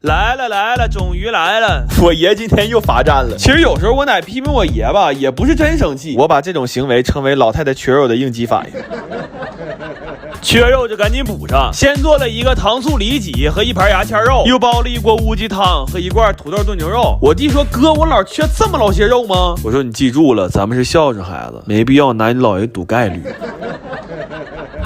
来了，终于来了！我爷今天又罚站了。其实有时候我奶批评我爷吧，也不是真生气，我把这种行为称为老太太缺肉的应激反应。缺肉就赶紧补上，先做了一个糖醋里脊和一盘牙签肉，又煲了一锅乌鸡汤和一罐土豆炖牛肉。我弟说：“哥，我老缺这么老些肉吗？”我说：“你记住了，咱们是孝顺孩子，没必要拿你姥爷赌概率。”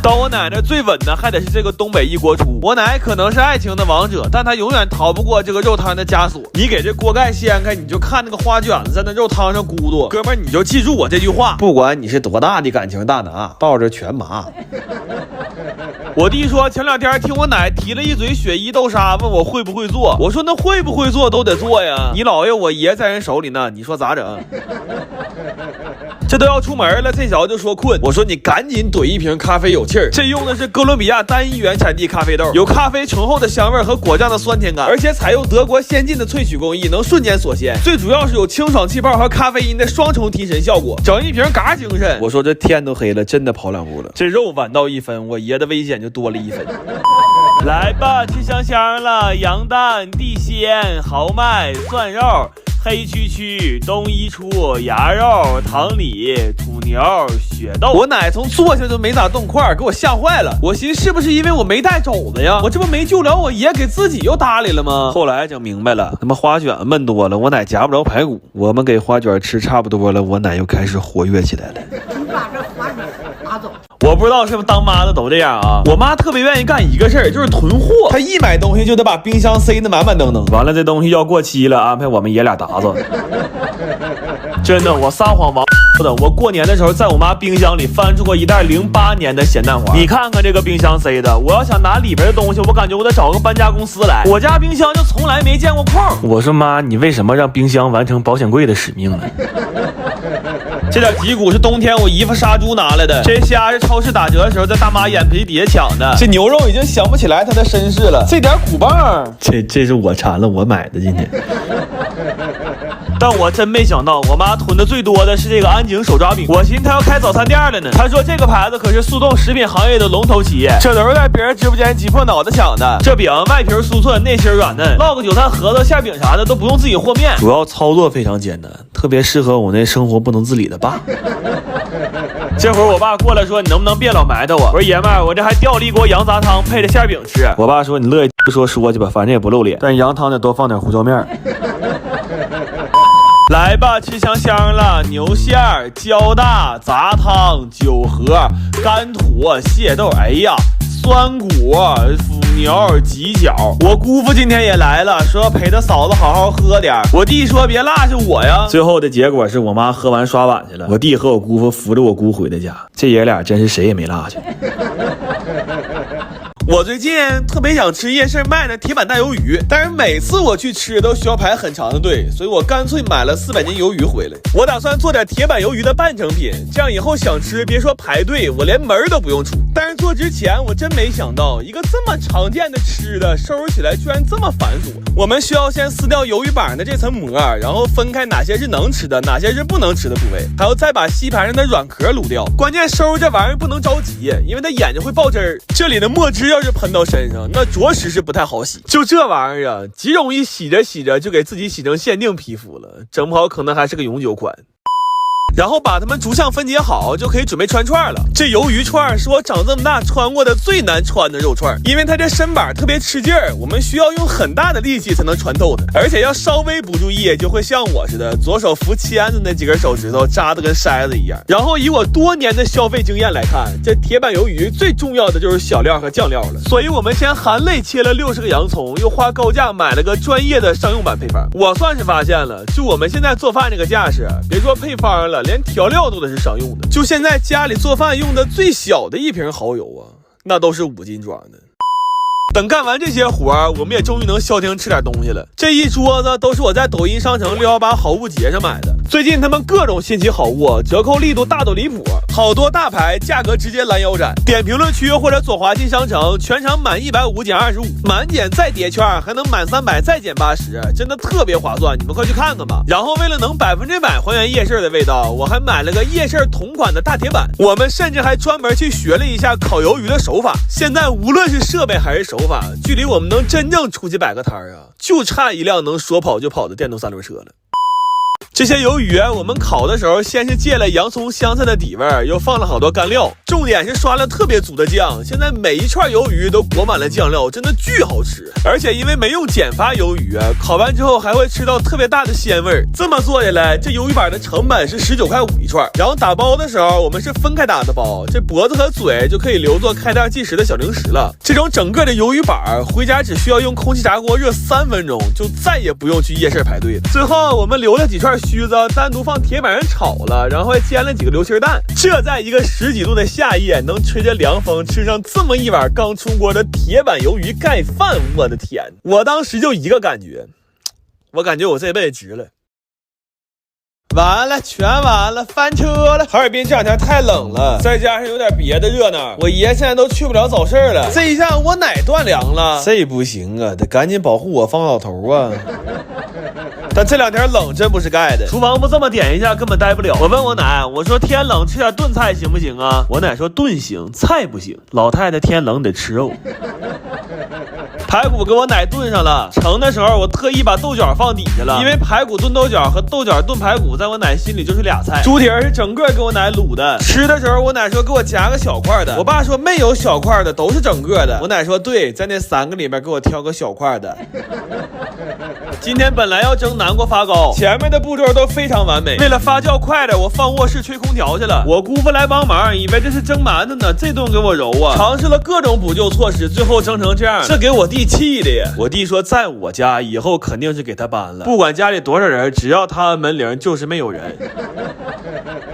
到我奶奶最稳的还得是这个东北一锅出。我奶可能是爱情的王者，但她永远逃不过这个肉汤的枷锁。你给这锅盖掀开，你就看那个花卷子在那肉汤上咕嘟。哥们儿，你就记住我这句话，不管你是多大的感情大拿，到这全麻。我弟说前两天听我奶提了一嘴雪衣豆沙，问我会不会做。我说那会不会做都得做呀，你姥爷我爷在人手里呢，你说咋整？这都要出门了，这小子就说困。我说你赶紧怼一瓶咖啡有气儿，这用的是哥伦比亚单一原产地咖啡豆，有咖啡醇厚的香味和果酱的酸甜感，而且采用德国先进的萃取工艺，能瞬间锁鲜。最主要是有清爽气泡和咖啡因的双重提神效果，整一瓶嘎精神。我说这天都黑了，真的跑两步了。这肉晚到1分，我爷的危险就多了1分。来吧，吃香香了，羊蛋、地鲜、豪迈、蒜肉。黑黢黢、东一出、鸭肉、糖里、土牛、血豆。我奶从坐下就没咋动筷，给我吓坏了。我寻思是不是因为我没带肘子呀？我这不没救了我爷，给自己又搭理了吗？后来整明白了，他妈花卷焖多了，我奶夹不着排骨。我们给花卷吃差不多了，我奶又开始活跃起来了。你把这花卷拿走。我不知道是不是当妈的都这样啊？我妈特别愿意干一个事儿，就是囤货。她一买东西就得把冰箱塞得满满登登。完了，这东西要过期了，安排我们爷俩打子。真的，我撒谎王的。我过年的时候在我妈冰箱里翻出过一袋08年的咸蛋黄。你看看这个冰箱塞的，我要想拿里边的东西，我感觉我得找个搬家公司来。我家冰箱就从来没见过空。我说妈，你为什么让冰箱完成保险柜的使命呢？这点脊骨是冬天我姨夫杀猪拿来的，这虾是超市打折的时候在大妈眼皮底下抢的，这牛肉已经想不起来它的身世了，这点骨棒，这是我馋了我买的今天。但我真没想到，我妈囤的最多的是这个安井手抓饼。我寻思她要开早餐店了呢。她说这个牌子可是速冻食品行业的龙头企业，这都是在别人直播间挤破脑袋抢的。这饼外皮酥脆，内心软嫩，烙个韭菜盒子、馅饼啥的都不用自己和面，主要操作非常简单，特别适合我那生活不能自理的爸。这会儿我爸过来说，你能不能别老埋汰我？我说爷们儿，我这还调了一锅羊杂汤配着馅饼吃。我爸说你乐意说去吧，反正也不露脸，但羊汤得多放点胡椒面。来吧，吃香香了，牛馅儿、焦大、杂汤、酒盒、干土、蟹豆，哎呀，酸骨、腐牛、鸡脚。我姑父今天也来了，说要陪他嫂子好好喝点。我弟说别落下我呀。最后的结果是我妈喝完刷碗去了，我弟和我姑父扶着我姑回的家，这爷俩真是谁也没落下。我最近特别想吃夜市卖的铁板大鱿鱼，但是每次我去吃都需要排很长的队，所以我干脆买了400斤鱿鱼回来。我打算做点铁板鱿鱼的半成品，这样以后想吃别说排队，我连门都不用出。但是做之前我真没想到，一个这么常见的吃的收拾起来居然这么繁琐。我们需要先撕掉鱿鱼板的这层膜，然后分开哪些是能吃的，哪些是不能吃的部位，还要再把吸盘上的软壳撸掉。关键收拾这玩意儿不能着急，因为它眼睛会爆汁儿，这里的墨汁要是喷到身上，那着实是不太好洗。就这玩意儿啊，极容易洗着洗着就给自己洗成限定皮肤了，整不好可能还是个永久款。然后把它们逐项分解好，就可以准备穿串了。这鱿鱼串是我长这么大穿过的最难穿的肉串，因为它这身板特别吃劲儿，我们需要用很大的力气才能穿透它，而且要稍微不注意就会像我似的，左手扶签子那几根手指头扎得跟筛子一样。然后以我多年的消费经验来看，这铁板鱿鱼最重要的就是小料和酱料了，所以我们先含泪切了60个洋葱，又花高价买了个专业的商用版配方。我算是发现了，就我们现在做饭这个架势，别说配方了，连调料都得是商用的。就现在家里做饭用的最小的一瓶蚝油啊，那都是5斤装的。等干完这些活儿，我们也终于能消停吃点东西了。这一桌子都是我在抖音商城618好物节上买的，最近他们各种新奇好物，折扣力度大到离谱，好多大牌价格直接拦腰斩。点评论区或者左滑进商城，全场满150减25，满减再叠券，还能满300再减80，真的特别划算，你们快去看看吧。然后为了能100%还原夜市的味道，我还买了个夜市同款的大铁板。我们甚至还专门去学了一下烤鱿鱼的手法。现在无论是设备还是手法，距离我们能真正出去摆个摊啊，就差一辆能说跑就跑的电动3轮车了。这些鱿鱼我们烤的时候，先是借了洋葱香菜的底味，又放了好多干料，重点是刷了特别足的酱。现在每一串鱿鱼都裹满了酱料，真的巨好吃。而且因为没用碱发鱿鱼，烤完之后还会吃到特别大的鲜味。这么做下来，这鱿鱼板的成本是19.5块一串。然后打包的时候，我们是分开打的包，这脖子和嘴就可以留作开袋计时的小零食了。这种整个的鱿鱼板回家只需要用空气炸锅热3分钟，就再也不用去夜市排队了。最后我们留了几串须子单独放铁板上炒了，然后还煎了几个流心蛋。这在一个10几度的夏夜，能吹着凉风吃上这么一碗刚出锅的铁板鱿鱼盖饭，我的天！我当时就一个感觉，我感觉我这辈子值了。完了，全完了，翻车了。哈尔滨这2天太冷了，再加上有点别的热闹，我爷现在都去不了早市了。这一下我奶断粮了，这不行啊，得赶紧保护我方老头啊。但这2天冷真不是盖的，厨房不这么点一下根本待不了。我问我奶，我说天冷吃点炖菜行不行啊？我奶说炖行，菜不行。老太太天冷得吃肉。排骨给我奶炖上了，盛的时候我特意把豆角放底下了，因为排骨炖豆角和豆角炖排骨在我奶心里就是俩菜。猪蹄儿是整个给我奶卤的，吃的时候我奶说给我夹个小块的，我爸说没有小块的，都是整个的。我奶说对，在那3个里面给我挑个小块的。今天本来要蒸南瓜发糕，前面的步骤都非常完美，为了发酵快点，我放卧室吹空调去了。我姑父来帮忙，以为这是蒸馒头呢，这顿给我揉啊，尝试了各种补救措施，最后蒸成这样，这给我弟气的呀。我弟说在我家以后肯定是给他搬了，不管家里多少人，只要他按门铃就是没有人。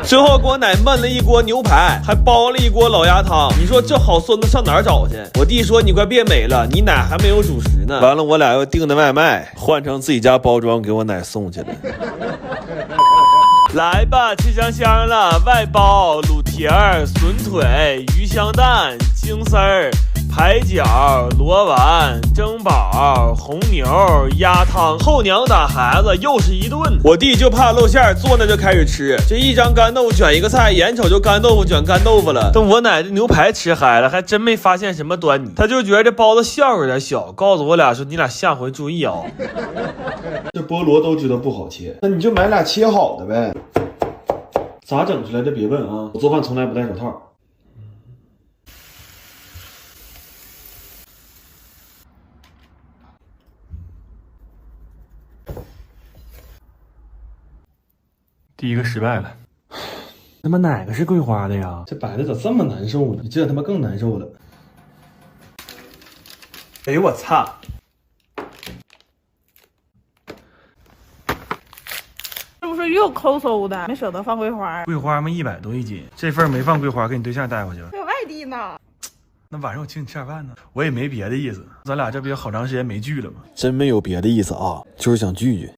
最后给我奶焖了一锅牛排，还煲了一锅老鸭汤。你说这好孙子上哪儿找去？我弟说你快别美了，你奶还没有主食呢。完了我俩又订的外卖，换成自己家包装给我奶送去了。来吧，吃香香了，外包卤蹄儿、笋腿、鱼香蛋、京丝儿、排饺、螺丸、蒸宝、红牛、鸭汤。后娘打孩子又是一顿。我弟就怕露馅，坐那就开始吃，这一张干豆腐卷一个菜，眼瞅就干豆腐卷干豆腐了。等我奶的牛排吃嗨了，还真没发现什么端倪，他就觉得这包子馅有点小，告诉我俩说你俩下回注意啊。这菠萝都知道不好切，那你就买俩切好的呗。咋整出来的别问啊，我做饭从来不戴手套。第一个失败了，他妈哪个是桂花的呀？这摆的咋这么难受呢？你这他妈更难受了。哎呦我操！是不是又抠搜的？没舍得放桂花？桂花嘛100多一斤，这份没放桂花，给你对象带回去了。在外地呢。那晚上我请你吃点饭呢。我也没别的意思，咱俩这不也好长时间没聚了吗？真没有别的意思啊，就是想聚聚。